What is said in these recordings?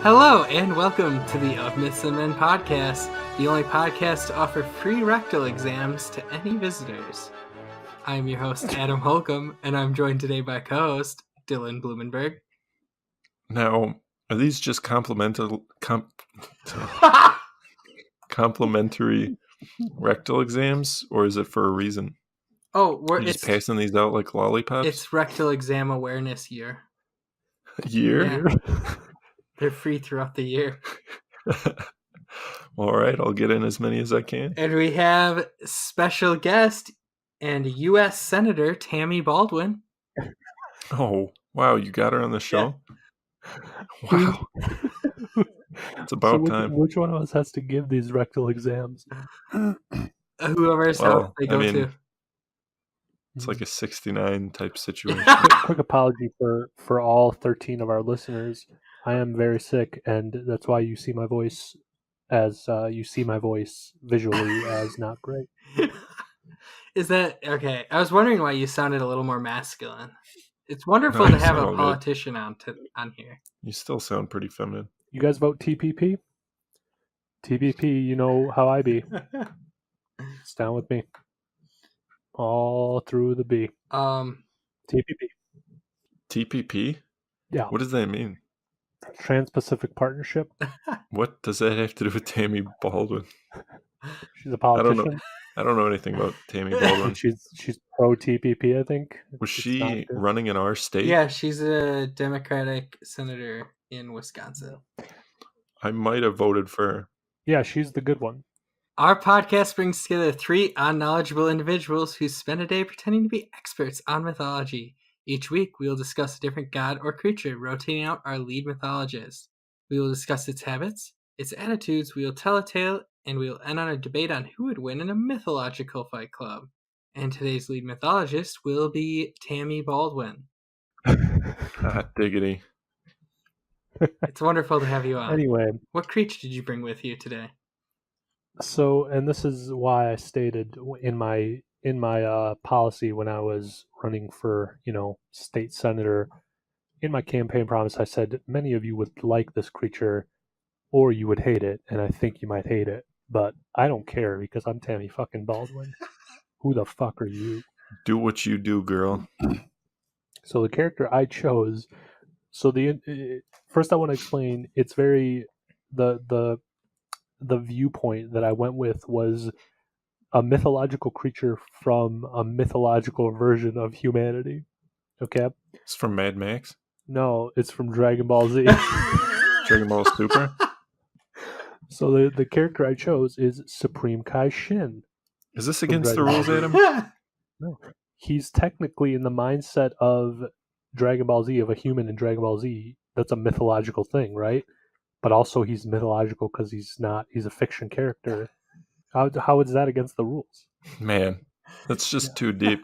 Hello, and welcome to the Of Myths and Men podcast, the only podcast to offer free rectal exams to any visitors. I'm your host, Adam Holcomb, and I'm joined today by co-host Dylan Blumenberg. Now, are these just complimentary rectal exams, or is it for a reason? Oh, You're just passing these out like lollipops? It's Rectal Exam Awareness Year. Year? Yeah. They're free throughout the year. All right, I'll get in as many as I can. And we have special guest and U.S. Senator Tammy Baldwin. Oh, wow, you got her on the show? Yeah. Wow. It's about time. Which one of us has to give these rectal exams? Whoever's house they go to. It's like a 69 type situation. Quick apology for all 13 of our listeners. I am very sick, and that's why you see my voice visually as not great. Is that okay? I was wondering why you sounded a little more masculine. It's wonderful to have a politician on here. You still sound pretty feminine. You guys vote TPP? TPP, you know how I be. It's down with me. All through the B. TPP. TPP? Yeah. What does that mean? Trans-Pacific Partnership. What does that have to do with Tammy Baldwin? She's a politician. I don't know anything about Tammy Baldwin. She's pro TPP, I think. Was she running in our state? Yeah, she's a Democratic senator in Wisconsin. I might have voted for her. Yeah, she's the good one. Our podcast brings together three unknowledgeable individuals who spend a day pretending to be experts on mythology. Each week, we will discuss a different god or creature, rotating out our lead mythologist. We will discuss its habits, its attitudes, we will tell a tale, and we will end on a debate on who would win in a mythological fight club. And today's lead mythologist will be Tammy Baldwin. Hot diggity. It's wonderful to have you on. Anyway. What creature did you bring with you today? So, and this is why I stated in my policy when I was running for, state senator, in my campaign promise, I said, many of you would like this creature or you would hate it, and I think you might hate it, but I don't care because I'm Tammy fucking Baldwin. Who the fuck are you? Do what you do, girl. So the character I chose, first I want to explain, it's very, the viewpoint that I went with was a mythological creature from a mythological version of humanity. Okay? It's from Mad Max? No, it's from Dragon Ball Z. Dragon Ball Super? So the character I chose is Supreme Kai Shin. Is this against the rules, Adam? No. He's technically in the mindset of Dragon Ball Z, of a human in Dragon Ball Z. That's a mythological thing, right? But also he's mythological because he's a fiction character. How is that against the rules? Man, that's just too deep.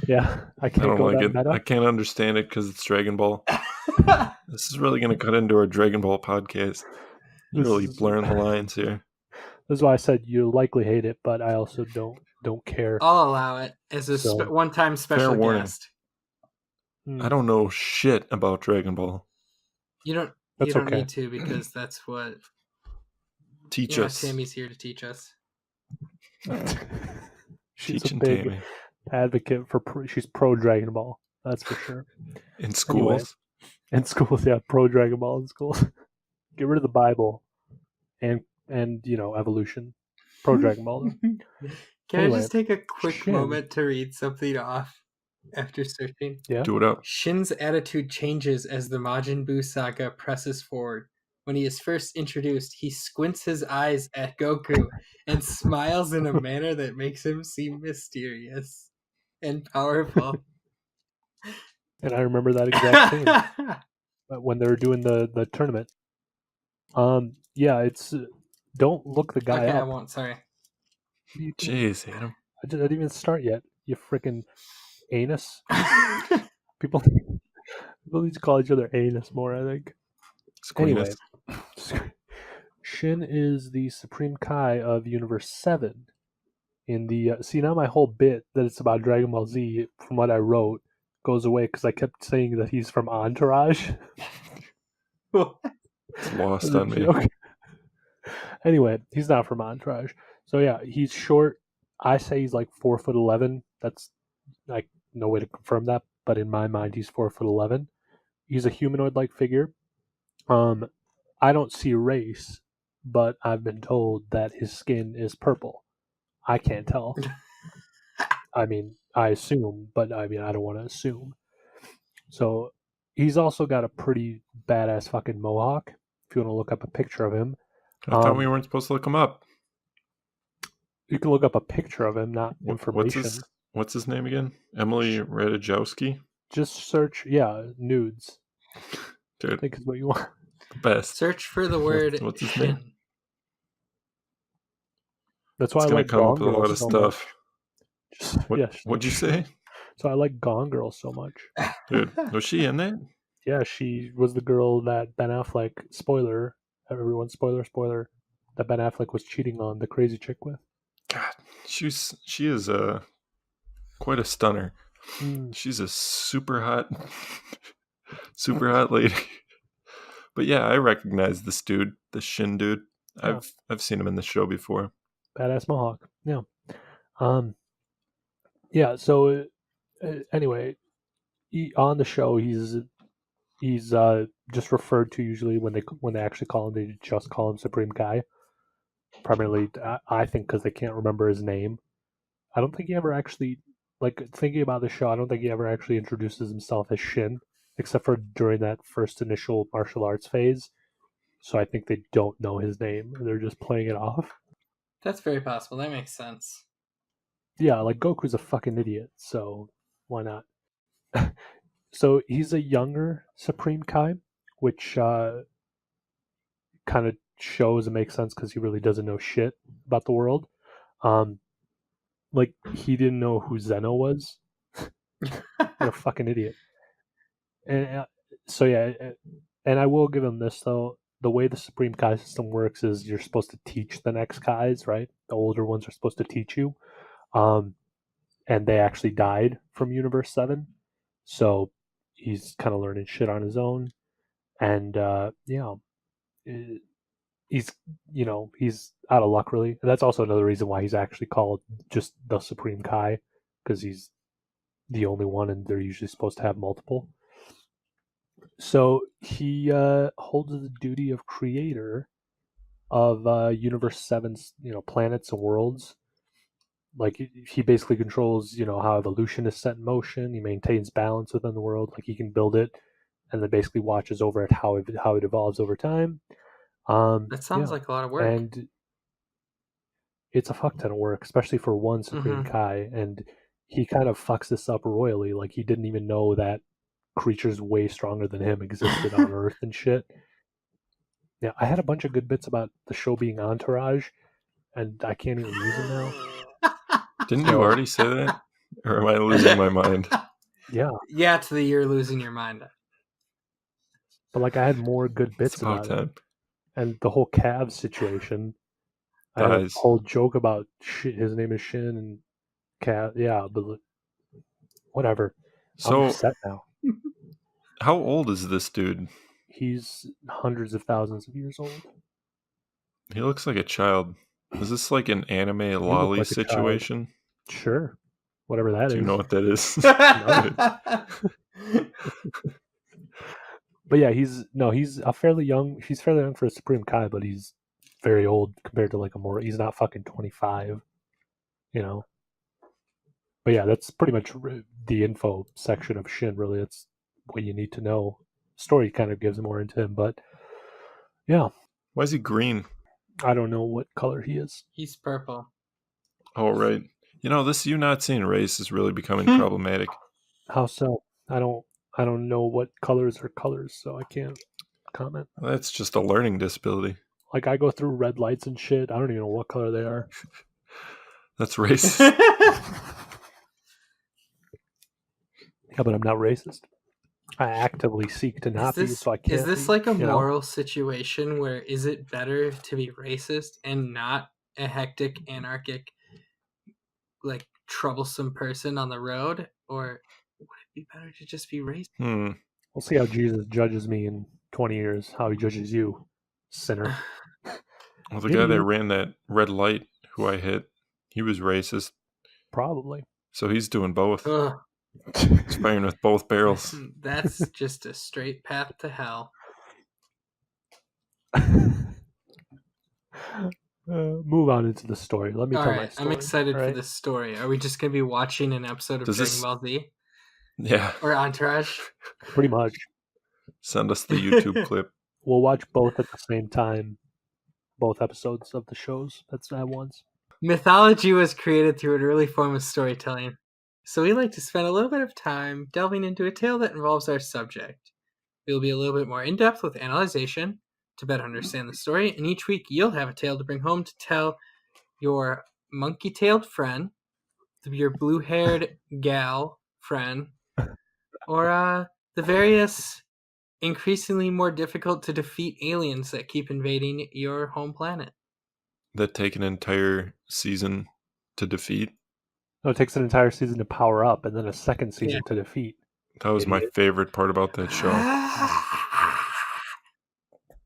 Yeah, I can't don't like it. Meta. I can't understand it because it's Dragon Ball. This is really going to cut into our Dragon Ball podcast. You're really blurring the lines here. This is why I said you likely hate it, but I also don't care. I'll allow it as a one-time special guest. I don't know shit about Dragon Ball. You don't need to because that's what teach us. Tammy's here to teach us. She's a big Tammy. Advocate for she's pro Dragon Ball. That's for sure. In schools. Anyway, in schools, yeah, pro Dragon Ball in schools. Get rid of the Bible and evolution. Pro Dragon Ball. Can I just take a quick moment to read something off after searching? Yeah. Do it up. Shin's attitude changes as the Majin Buu saga presses forward. When he is first introduced, he squints his eyes at Goku and smiles in a manner that makes him seem mysterious and powerful. And I remember that exact scene when they were doing the tournament. Yeah, it's don't look the guy up. I won't. Sorry. Jeez, Adam. I didn't even start yet. You freaking anus. People need to call each other anus more, I think. Anyway, Shin is the Supreme Kai of Universe 7. In the see, now my whole bit that it's about Dragon Ball Z, from what I wrote, goes away because I kept saying that he's from Entourage. It's lost on me. Okay. Anyway, he's not from Entourage. So yeah, he's short. I say he's like 4'11". That's like no way to confirm that, but in my mind, he's 4'11". He's a humanoid-like figure. I don't see race, but I've been told that his skin is purple. I can't tell. I mean, I assume, but I mean, I don't want to assume. So he's also got a pretty badass fucking mohawk. If you want to look up a picture of him, I thought we weren't supposed to look him up. you can look up a picture of him, not information. What's his name again? Emily Ratajkowski? Just search, nudes. Dude, I think is what you want. the best. Search for the word What's his Shin. name? That's why It's I gonna like come up Gone with a Girl lot of so stuff. much. What'd you say? So I like Gone Girl so much. Dude, was she in that? Yeah, she was the girl that Ben Affleck, spoiler, everyone, spoiler, that Ben Affleck was cheating on the crazy chick with. God, she is quite a stunner. Mm. She's a super hot lady. But yeah, I recognize this dude, the Shin dude. Yeah. I've seen him in the show before. Badass mohawk. Yeah. Yeah. So anyway, on the show, he's just referred to usually when they actually call him, they just call him Supreme Kai. Primarily, I think because they can't remember his name. I don't think he ever actually, like, thinking about the show, I don't think he ever actually introduces himself as Shin, except for during that first initial martial arts phase. So I think they don't know his name. They're just playing it off. That's very possible. That makes sense. Yeah, like Goku's a fucking idiot, so why not? So he's a younger Supreme Kai, which kind of shows and makes sense because he really doesn't know shit about the world. Like, he didn't know who Zeno was. What a fucking idiot. And so yeah, and I will give him this though. The way the Supreme Kai system works is you're supposed to teach the next Kais, right? The older ones are supposed to teach you. And they actually died from Universe 7. So he's kind of learning shit on his own. And he's he's out of luck really. And that's also another reason why he's actually called just the Supreme Kai, because he's the only one and they're usually supposed to have multiple. So he holds the duty of creator of Universe 7's planets and worlds. Like, he basically controls how evolution is set in motion. He maintains balance within the world. Like, he can build it, and then basically watches over it how it evolves over time. That sounds like a lot of work. And it's a fuck ton of work, especially for one Supreme Kai. And he kind of fucks this up royally. Like, he didn't even know that creatures way stronger than him existed on Earth and shit. Yeah, I had a bunch of good bits about the show being Entourage, and I can't even use them now. Didn't you already say that? Or am I losing my mind? Yeah. Yeah, to the you're losing your mind. But like, I had more good bits about it. And the whole Cavs situation. I had a whole joke about his name is Shin and Cav. Yeah, but whatever. So, I'm upset now. How old is this dude? He's hundreds of thousands of years old. He looks like a child. Is this like an anime lolly situation? Sure. Whatever that is. Do you know what that is? But yeah, he's fairly young for a Supreme Kai, but he's very old compared to like he's not fucking 25, But yeah, that's pretty much the info section of Shin, really. It's what you need to know. Story kind of gives more into him, but yeah. Why is he green? I don't know what color he is. He's purple. Oh, right. This you not seeing race is really becoming problematic. How so? I don't know what colors are colors, so I can't comment. That's just a learning disability. Like, I go through red lights and shit. I don't even know what color they are. That's racist. Yeah, but I'm not racist. I actively seek to not be, so I can't. Is this like a moral situation where is it better to be racist and not a hectic, anarchic, like troublesome person on the road, or would it be better to just be racist? We'll see how Jesus judges me in 20 years, how he judges you. Sinner. Well, the guy that ran that red light who I hit, he was racist. Probably. So he's doing both. Ugh, He's firing with both barrels. that's just a straight path to hell. Move on into the story. Let me All tell my right, story. I'm excited all for right? this story. Are we just going to be watching an episode of Does Dragon this- Ball Z Yeah. or Entourage? Pretty much. Send us the YouTube clip. We'll watch both at the same time. Both episodes of the shows at once. Mythology was created through an early form of storytelling, so we like to spend a little bit of time delving into a tale that involves our subject. We'll be a little bit more in-depth with analyzation to better understand the story, and each week you'll have a tale to bring home to tell your monkey-tailed friend, your blue-haired gal friend, or the various increasingly more difficult to defeat aliens that keep invading your home planet. That take an entire season to defeat. No, it takes an entire season to power up and then a second season to defeat. That was my Idiot. favorite part about that show.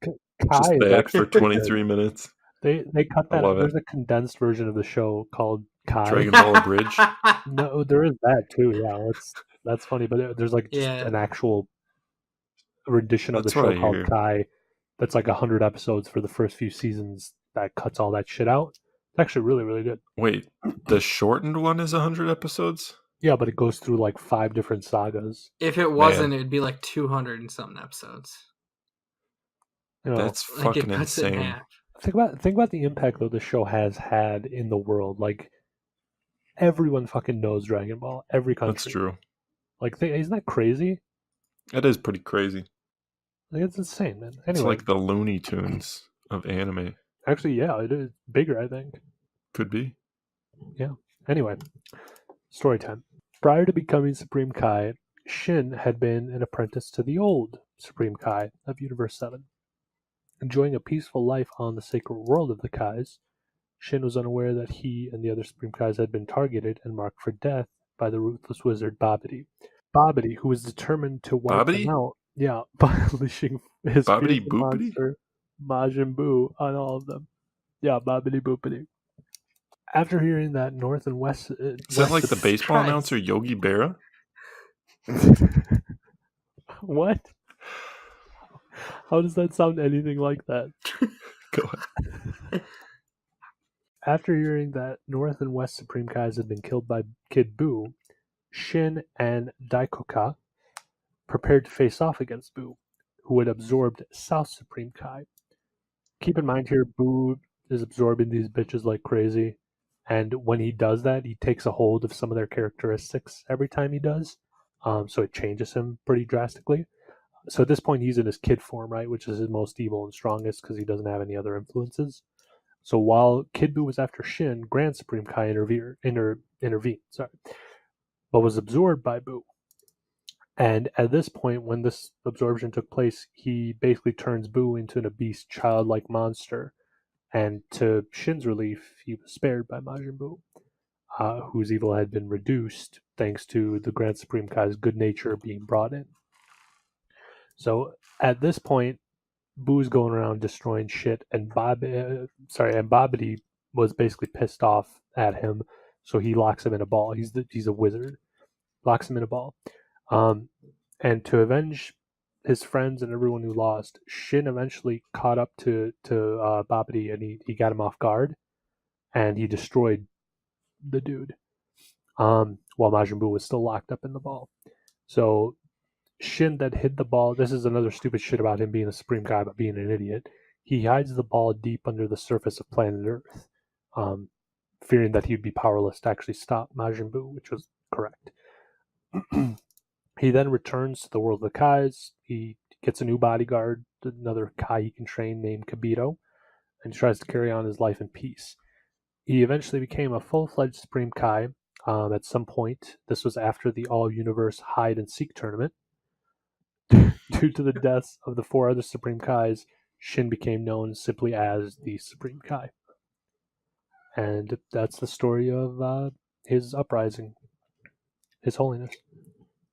Kai Just is that actually for 23 minutes. They cut I that love out. There's it. a condensed version of the show called Kai. Dragon Ball Abridged. No, there is that too. Yeah, that's funny. But there's like just Yeah. an actual rendition of the That's what show I called hear. Kai. That's like 100 episodes for the first few seasons. That cuts all that shit out. It's actually really, really good. Wait, the shortened one is 100 episodes? Yeah, but it goes through like 5 different sagas. If it wasn't, it'd be like 200 and something episodes. You know, That's Like it fucking cuts it in insane. half. think about the impact that the show has had in the world. Like everyone fucking knows Dragon Ball. Every country. That's true. Like, isn't that crazy? That is pretty crazy. Like, it's insane, man. Anyway, It's like the Looney Tunes of anime. actually, yeah, it is bigger, I think. Could be. Anyway, story time. Prior to becoming Supreme Kai, Shin had been an apprentice to the old Supreme Kai of Universe 7. Enjoying a peaceful life on the sacred world of the Kais, Shin was unaware that he and the other Supreme Kais had been targeted and marked for death by the ruthless wizard Babidi. Babidi, who was determined to wipe Babidi? them out, by unleashing his Babidi fearsome Boopidi? monster, Majin Buu, on all of them. Yeah, Babidi Boopidi. After hearing that North and West... Is that like the baseball Christ. announcer Yogi Berra? What? How does that sound anything like that? Go ahead. After hearing that North and West Supreme Kais had been killed by Kid Buu, Shin and Daikoka prepared to face off against Buu, who had absorbed South Supreme Kai. Keep in mind here, Buu is absorbing these bitches like crazy, and when he does that, he takes a hold of some of their characteristics every time he does, so it changes him pretty drastically. So at this point, he's in his kid form, right, which is his most evil and strongest because he doesn't have any other influences. So while Kid Buu was after Shin, Grand Supreme Kai intervened, but was absorbed by Buu. And at this point, when this absorption took place, he basically turns Buu into an obese, childlike monster. And to Shin's relief, he was spared by Majin Buu, whose evil had been reduced thanks to the Grand Supreme Kai's good nature being brought in. So at this point, Boo's going around destroying shit, and Babidi was basically pissed off at him, so he locks him in a ball. He's a wizard, locks him in a ball, and to avenge his friends and everyone who lost, Shin eventually caught up to Babidi, and he got him off guard, and he destroyed the dude, while Majin Buu was still locked up in the ball. So Shin then hid the ball. This is another stupid shit about him being a Supreme Kai but being an idiot. He hides the ball deep under the surface of planet Earth, fearing that he'd be powerless to actually stop Majin Buu, which was correct. He then returns to the world of the Kais. He gets a new bodyguard, another Kai he can train named Kibito, and tries to carry on his life in peace. He eventually became a full-fledged Supreme Kai at some point. This was after the All-Universe Hide-and-Seek tournament. Due to the deaths of the 4 other Supreme Kais, Shin became known simply as the Supreme Kai. And that's the story of his uprising, His Holiness.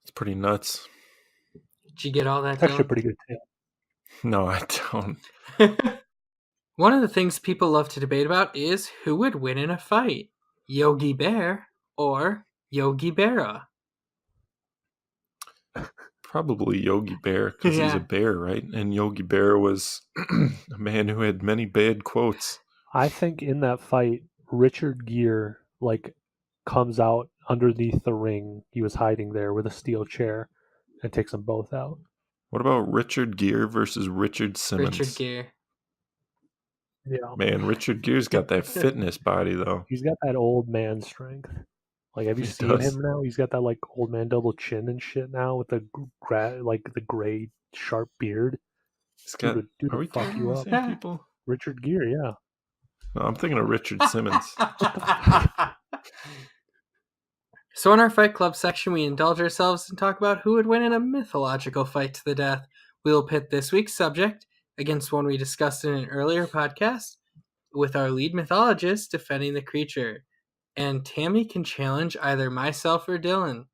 It's pretty nuts. Did you get all that? It's actually a pretty good tale. No, I don't. One of the things people love to debate about is who would win in a fight, Yogi Bear or Yogi Berra. Probably Yogi Bear, because he's a bear, right? And Yogi Bear was a man who had many bad quotes. I think in that fight, Richard Gere comes out underneath the ring. He was hiding there with a steel chair and takes them both out. What about Richard Gere versus Richard Simmons? Richard Gere. Yeah. Man, Richard Gere's got that fitness body, though. He's got that old man strength. Have you seen him now? He's got that old man double chin and shit now with the gray sharp beard. He's got. Dude, are we fuck talking you the up? same people? Richard Gere, yeah. No, I'm thinking of Richard Simmons. So in our Fight Club section, we indulge ourselves and talk about who would win in a mythological fight to the death. We will pit this week's subject against one we discussed in an earlier podcast, with our lead mythologist defending the creature. And Tammy can challenge either myself or Dylan.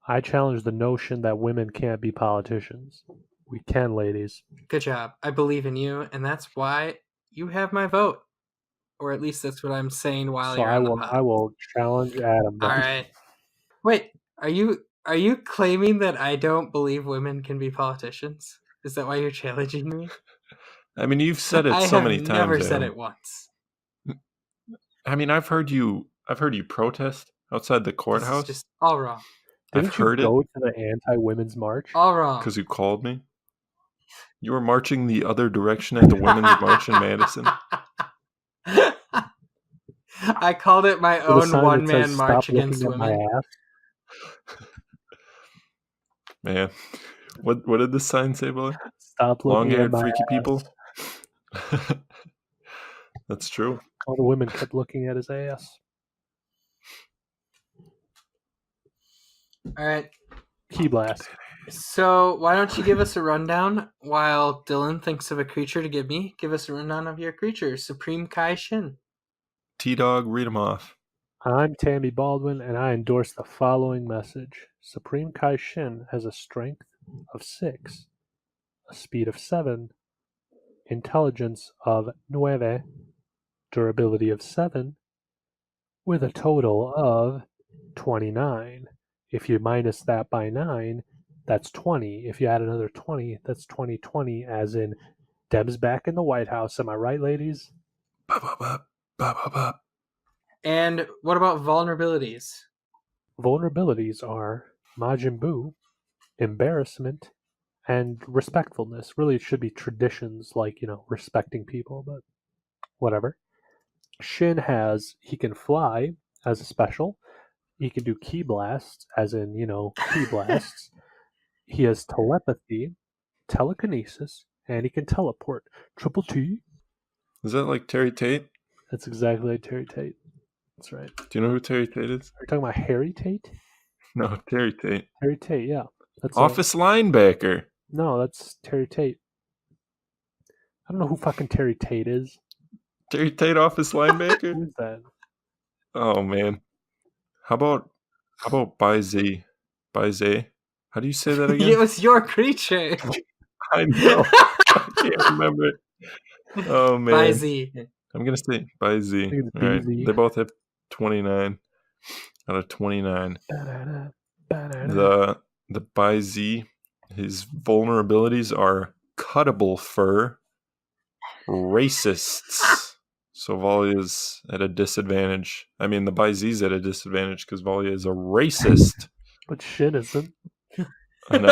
I challenge the notion that women can't be politicians. We can, ladies. Good job. I believe in you, and that's why you have my vote. Or at least that's what I'm saying while you're on the pod. I will challenge Adam. All right. Wait, are you claiming that I don't believe women can be politicians? Is that why you're challenging me? I mean, you've said it so many times. I have never said it once. I mean, I've heard you protest outside the courthouse. This is just all wrong. Didn't you go to the anti-women's march? All wrong. Because you called me. You were marching the other direction at the women's march in Madison. I called it my own one-man march against women. Man, what did the sign say, boy? Stop looking long-haired at my freaky ass. people. That's true. All the women kept looking at his ass. All right. Key blast. So why don't you give us a rundown while Dylan thinks of a creature to give me? Give us a rundown of your creature, Supreme Kai Shin. T-Dog, read them off. I'm Tammy Baldwin, and I endorse the following message. Supreme Kai Shin has a strength of 6, a speed of 7, intelligence of 9, durability of 7, with a total of 29. If you minus that by 9, that's 20. If you add another 20, that's 20/20, as in Deb's back in the White House. Am I right, ladies? And what about vulnerabilities? Vulnerabilities are Majin Buu, embarrassment, and respectfulness. Really, it should be traditions like, respecting people, but whatever. Shin he can fly as a special. He can do ki blasts, as in, ki blasts. He has telepathy, telekinesis, and he can teleport. Triple T. Is that like Terry Tate? That's exactly like Terry Tate. That's right. Do you know who Terry Tate is? Are you talking about Harry Tate? No, Terry Tate. Terry Tate, yeah. That's Office linebacker. No, that's Terry Tate. I don't know who fucking Terry Tate is. Terry Tate, office linebacker? Who's that? Oh, man. How about By-Z? By-Z? How do you say that again? It was your creature. I know. I can't remember it. Oh, man. By-Z. I'm going to say By-Z. All right. They both have 29 out of 29. The By-Z, his vulnerabilities are cuttable fur, racists. So Volya is at a disadvantage. I mean, the By-Z's at a disadvantage because Volya is a racist. But Shin isn't. And,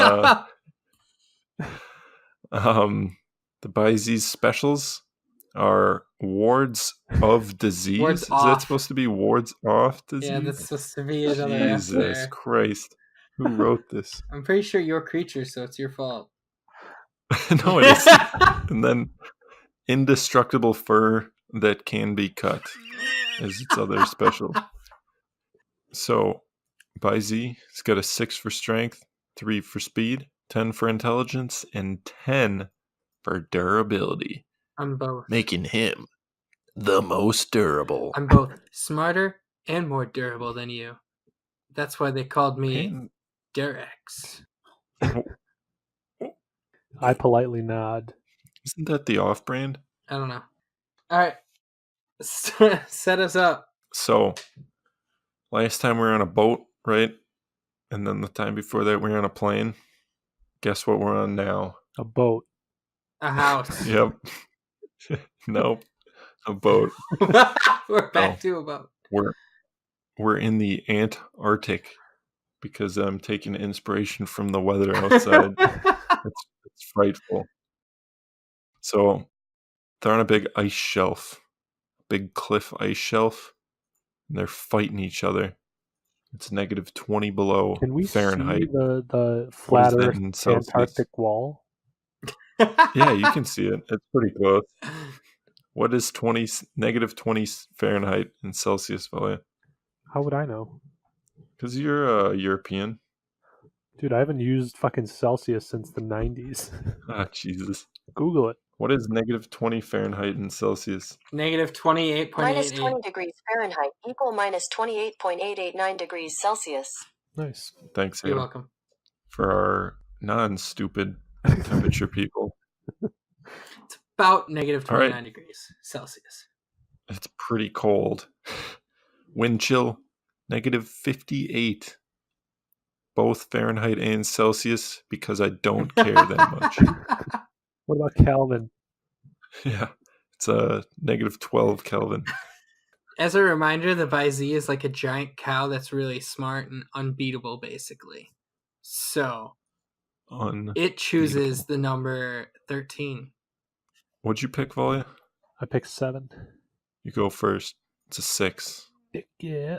the By-Z's specials are wards of disease. Wards Is off. that supposed to be wards off disease? Yeah, that's supposed to be another F Jesus there. Christ. Who wrote this? I'm pretty sure your creature, so it's your fault. No, it isn't. And then indestructible fur that can be cut is its other special. So By-Z has got a 6 for strength, 3 for speed, 10 for intelligence, and 10 for durability. I'm both. Making him the most durable. I'm both smarter and more durable than you. That's why they called me Derex. I politely nod. Isn't that the off-brand? I don't know. All right. Set us up. So, last time we were on a boat, right? And then the time before that, we were on a plane. Guess what we're on now? A boat. A house. Yep. Nope. A boat. We're back No. to a boat. We're in the Antarctic because I'm taking inspiration from the weather outside. It's frightful. So they're on a big ice shelf, big cliff ice shelf, and they're fighting each other. It's negative 20 below Can we Fahrenheit. see the What flat is that Earth in Celsius? Antarctic wall? Yeah, you can see it. It's pretty close. What is negative 20 Fahrenheit in Celsius, Valia? How would I know? Because you're a European. Dude, I haven't used fucking Celsius since the 90s. Ah, Jesus. Google it. What is negative 20 Fahrenheit in Celsius? Negative 28.88. Minus 20 degrees Fahrenheit equal minus 28.889 degrees Celsius. Nice. Thanks, You're Adam, welcome. for our non-stupid temperature people. It's about negative All right. 29 degrees Celsius. It's pretty cold. Wind chill, negative 58. Both Fahrenheit and Celsius, because I don't care that much. What about Kelvin? Yeah, it's a negative 12 Kelvin. As a reminder, the Vizee is like a giant cow that's really smart and unbeatable, basically. So it chooses the number 13. What'd you pick, Valia? I picked 7. You go first. It's a 6. Yeah.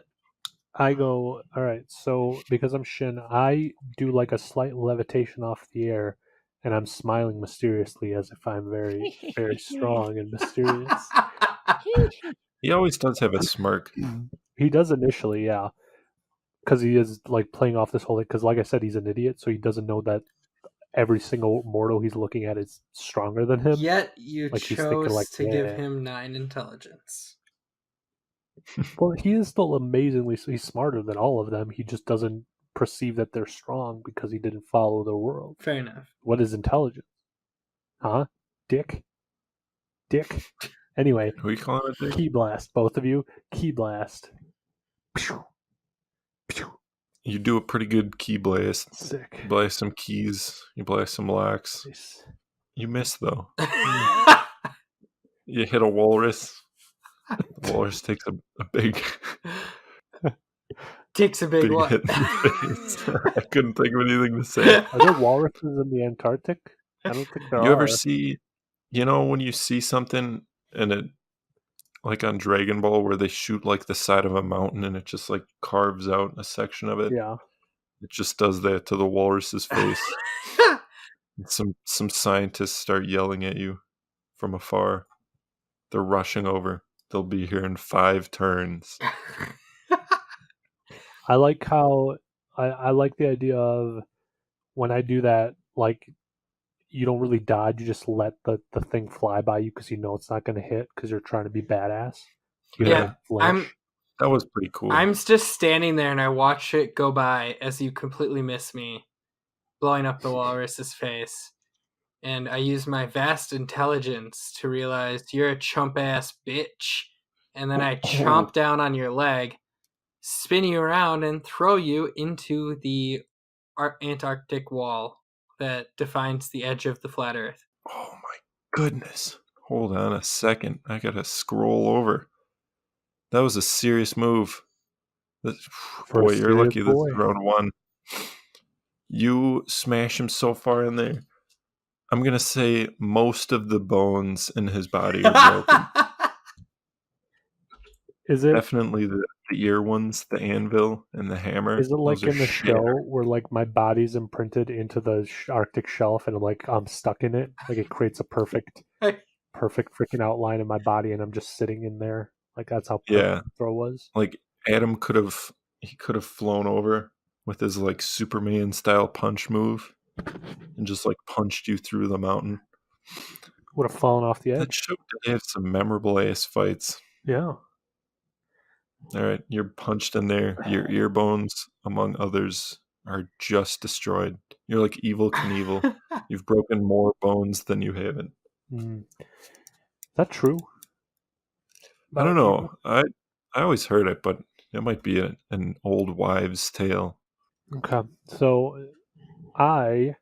I go, all right, so because I'm Shin, I do like a slight levitation off the air, and I'm smiling mysteriously as if I'm very, very strong and mysterious. He always does have a smirk. He does initially, yeah. Because he is like playing off this whole thing, because like I said, he's an idiot, so he doesn't know that every single mortal he's looking at is stronger than him. Yet you Like, he's thinking, chose like, to give yeah. him 9 intelligence. Well, he is still amazingly, he's smarter than all of them. He just doesn't perceive that they're strong because he didn't follow the world. Fair enough. What is intelligence? Huh? Dick? Anyway, Who are you calling it? key blast, both of you. Key blast. You do a pretty good key blast. Sick. You blast some keys. You blast some locks. Nice. You miss, though. You hit a walrus. The walrus takes a big... Takes a big what? hit in the face. I couldn't think of anything to say. Are there walruses in the Antarctic? I don't think there are. You ever see... You know when you see something and it... Like on Dragon Ball where they shoot like the side of a mountain and it just like carves out a section of it? Yeah. It just does that to the walrus's face. Some scientists start yelling at you from afar. They're rushing over. They'll be here in 5 turns. I like how I like the idea of when I do that, like you don't really dodge, you just let the thing fly by you because you know it's not going to hit because you're trying to be badass. You Yeah, don't flinch. that was pretty cool. I'm just standing there and I watch it go by as you completely miss me, blowing up the walrus's face. And I use my vast intelligence to realize you're a chump ass bitch. And then I chomp down on your leg, spin you around, and throw you into the Antarctic wall that defines the edge of the flat Earth. Oh my goodness. Hold on a second. I gotta scroll over. That was a serious move. Boy, you're lucky this is round 1. You smash him so far in there. I'm gonna say most of the bones in his body are broken. Is it definitely the ear ones, the anvil and the hammer? Is it like Those are in the shattered. show where like my body's imprinted into the Arctic shelf and like I'm stuck in it? Like it creates a perfect freaking outline in my body and I'm just sitting in there. Like that's how perfect the throw was. Like Adam could have flown over with his like Superman style punch move and just like punched you through the mountain. Would have fallen off the edge. That show did have some memorable ass fights. Yeah. All right, you're punched in there. Your ear bones, among others, are just destroyed. You're like Evil Knievel. You've broken more bones than you haven't. that true? I don't know. I always heard it, but it might be an old wives' tale. Okay, so I'm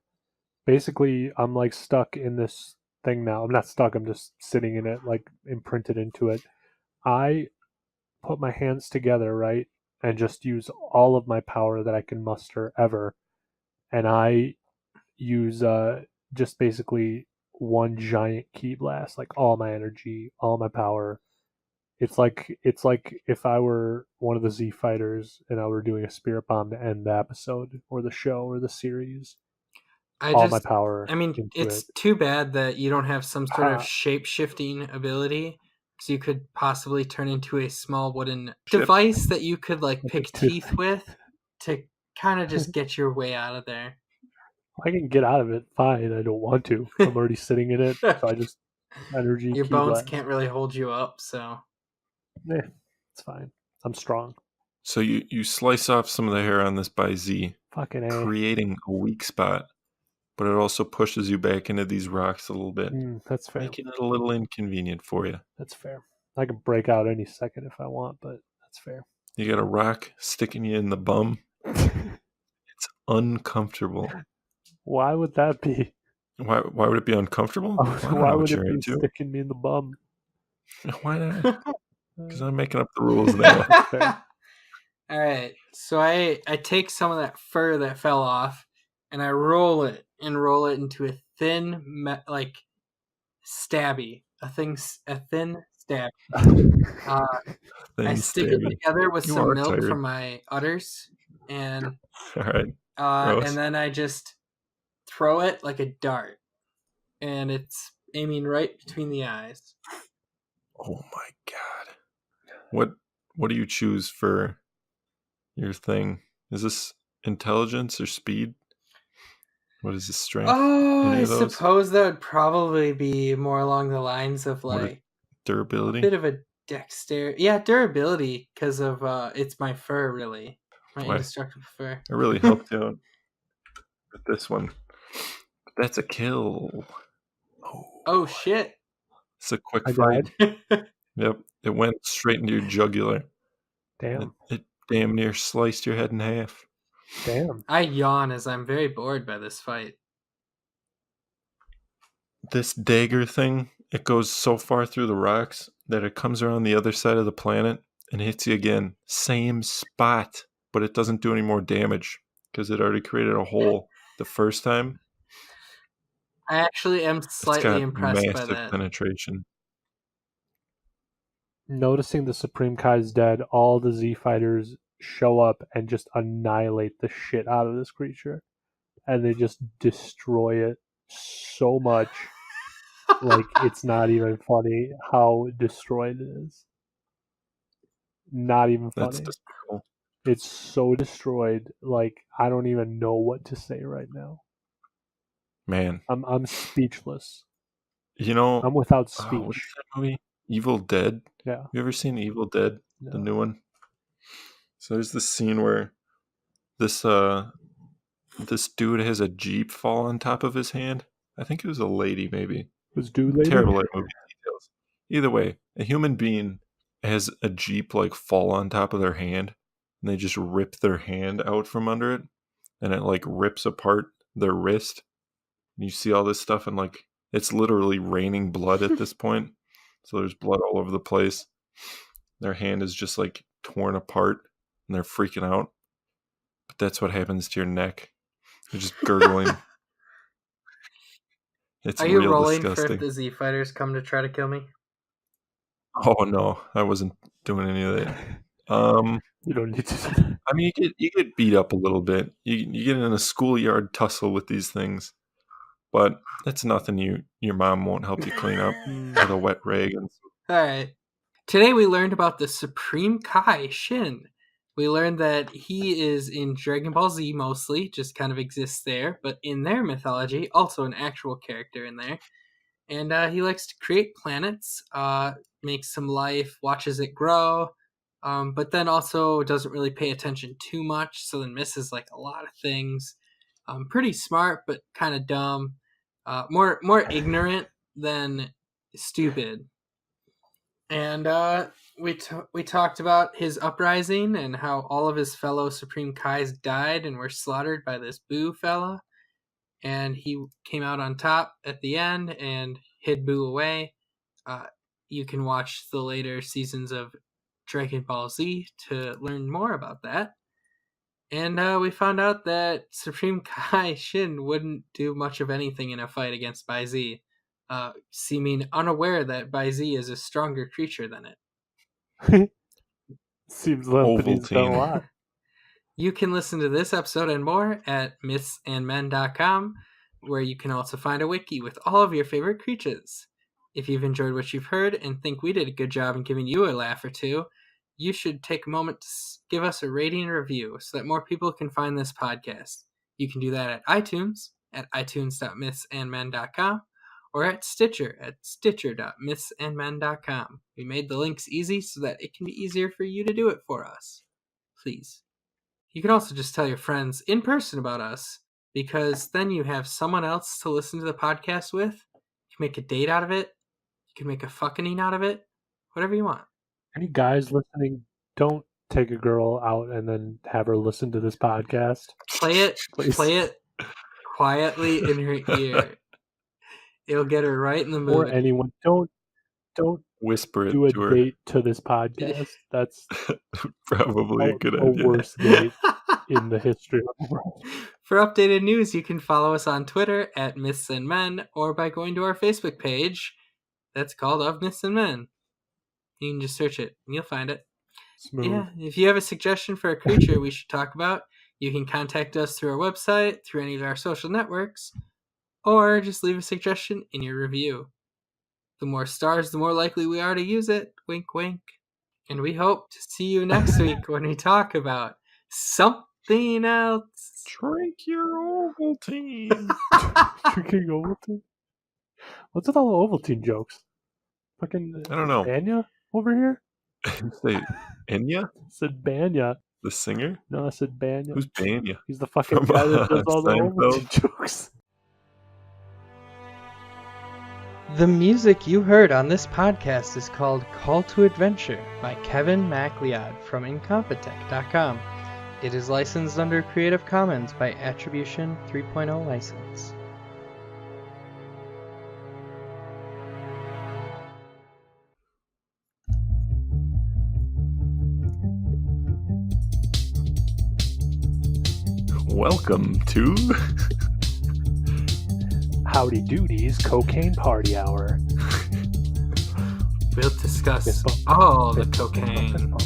like stuck in this thing now. I'm not stuck. I'm just sitting in it, like imprinted into it. I put my hands together, right, and just use all of my power that I can muster ever, and I use just basically one giant ki blast, like all my energy, all my power. It's like if I were one of the Z fighters and I were doing a spirit bomb to end the episode or the show or the series. All my power into it's it. too bad that you don't have some sort of Ha. shape-shifting ability, because you could possibly turn into a small wooden device that you could like pick teeth with to kind of just get your way out of there. I can get out of it fine. I don't want to. I'm already sitting in it, so I just energy Your ki bones blast. can't really hold you up, so It's fine. I'm strong. So you slice off some of the hair on this by Z, Fucking A. creating a weak spot, but it also pushes you back into these rocks a little bit, That's fair. making it a little inconvenient for you. That's fair. I can break out any second if I want, but that's fair. You got a rock sticking you in the bum. It's uncomfortable. Why would that be? Why would it be uncomfortable? I don't know Why what would it you're be into. sticking me in the bum? Why not? Because I'm making up the rules now. All right, so I take some of that fur that fell off, and I roll it into a thin like stabby, a thin stab. I stick it together with some milk from my udders, and all right, and then I just throw it like a dart, and it's aiming right between the eyes. Oh my god! What do you choose for your thing? Is this intelligence or speed? What is this strength? Oh, I suppose that would probably be more along the lines of like durability. A bit of a dexterity. Yeah, durability, because of it's my fur, really. My indestructible fur. I really helped you out with this one. That's a kill. Oh shit. It's a quick fight. Yep. It went straight into your jugular. Damn. It damn near sliced your head in half. Damn. I yawn as I'm very bored by this fight. This dagger thing, it goes so far through the rocks that it comes around the other side of the planet and hits you again. Same spot, but it doesn't do any more damage because it already created a hole the first time. I actually am slightly impressed by that. Penetration. Noticing the Supreme Kai is dead, all the Z fighters show up and just annihilate the shit out of this creature. And they just destroy it so much. Like, it's not even funny how destroyed it is. Not even funny. That's despicable. It's so destroyed. Like, I don't even know what to say right now. Man. I'm speechless. You know, I'm without speech. What is that movie? Evil Dead? Yeah. You ever seen Evil Dead? No. The new one? So there's this scene where this dude has a Jeep fall on top of his hand. I think it was a lady, maybe. It was dude lady? Terrible at movie details. Either way, a human being has a Jeep like fall on top of their hand, and they just rip their hand out from under it, and it like rips apart their wrist. And you see all this stuff, and like it's literally raining blood at this point. So there's blood all over the place. Their hand is just like torn apart, and they're freaking out. But that's what happens to your neck. You're just gurgling. It's Are you real rolling disgusting. for if the Z fighters come to try to kill me? Oh no, I wasn't doing any of that. You don't need to. I mean, you get beat up a little bit. You get in a schoolyard tussle with these things, but that's nothing your mom won't help you clean up with a wet rag. And all right. Today we learned about the Supreme Kai Shin. We learned that he is in Dragon Ball Z mostly, just kind of exists there, but in their mythology, also an actual character in there. And he likes to create planets, makes some life, watches it grow, but then also doesn't really pay attention too much, so then misses like a lot of things. Pretty smart, but kind of dumb. More ignorant than stupid. And we talked about his uprising and how all of his fellow Supreme Kais died and were slaughtered by this Boo fella. And he came out on top at the end and hid Boo away. You can watch the later seasons of Dragon Ball Z to learn more about that. And we found out that Supreme Kai Shin wouldn't do much of anything in a fight against Bai Z, seeming unaware that Bai Z is a stronger creature than it. Seems that he's done a Ovaltine. lot. You can listen to this episode and more at mythsandmen.com, where you can also find a wiki with all of your favorite creatures. If you've enjoyed what you've heard and think we did a good job in giving you a laugh or two, you should take a moment to give us a rating and review so that more people can find this podcast. You can do that at iTunes at itunes.mythsandmen.com or at Stitcher at stitcher.mythsandmen.com. We made the links easy so that it can be easier for you to do it for us. Please. You can also just tell your friends in person about us, because then you have someone else to listen to the podcast with. You can make a date out of it. You can make a fucking out of it. Whatever you want. Any guys listening, don't take a girl out and then have her listen to this podcast. Play it Please. quietly in her ear. It'll get her right in the mood. Or anyone, don't Whisper it do a to her. date to this podcast. That's Probably a good idea. a worst date in the history of the world. For updated news, you can follow us on Twitter at Myths and Men, or by going to our Facebook page that's called Of Myths and Men. You can just search it and you'll find it. Smooth. Yeah, if you have a suggestion for a creature we should talk about, you can contact us through our website, through any of our social networks, or just leave a suggestion in your review. The more stars, the more likely we are to use it. Wink, wink. And we hope to see you next week when we talk about something else. Drink your Ovaltine. Drinking Ovaltine? What's with all the Ovaltine jokes? Fucking I don't know. Banya over here? Say Enya, I said Banya. the singer. No, I said Banya. Who's Banya? He's the fucking From, guy that does all the Seinfeld? Ovaltine jokes. The music you heard on this podcast is called Call to Adventure by Kevin MacLeod from Incompetech.com. It is licensed under Creative Commons by Attribution 3.0 license. Welcome to Howdy Doody's Cocaine Party Hour. We'll discuss Fist bump, all the fist bump, cocaine. fist bump,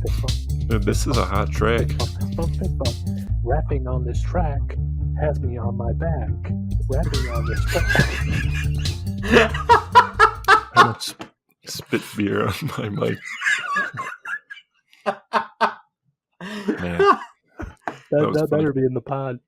fist bump, This is a hot track. fist bump, fist bump, fist bump. Rapping on this track has me on my back. Rapping on this track. How much spit beer on my mic? Man, That was funny. better be in the pod.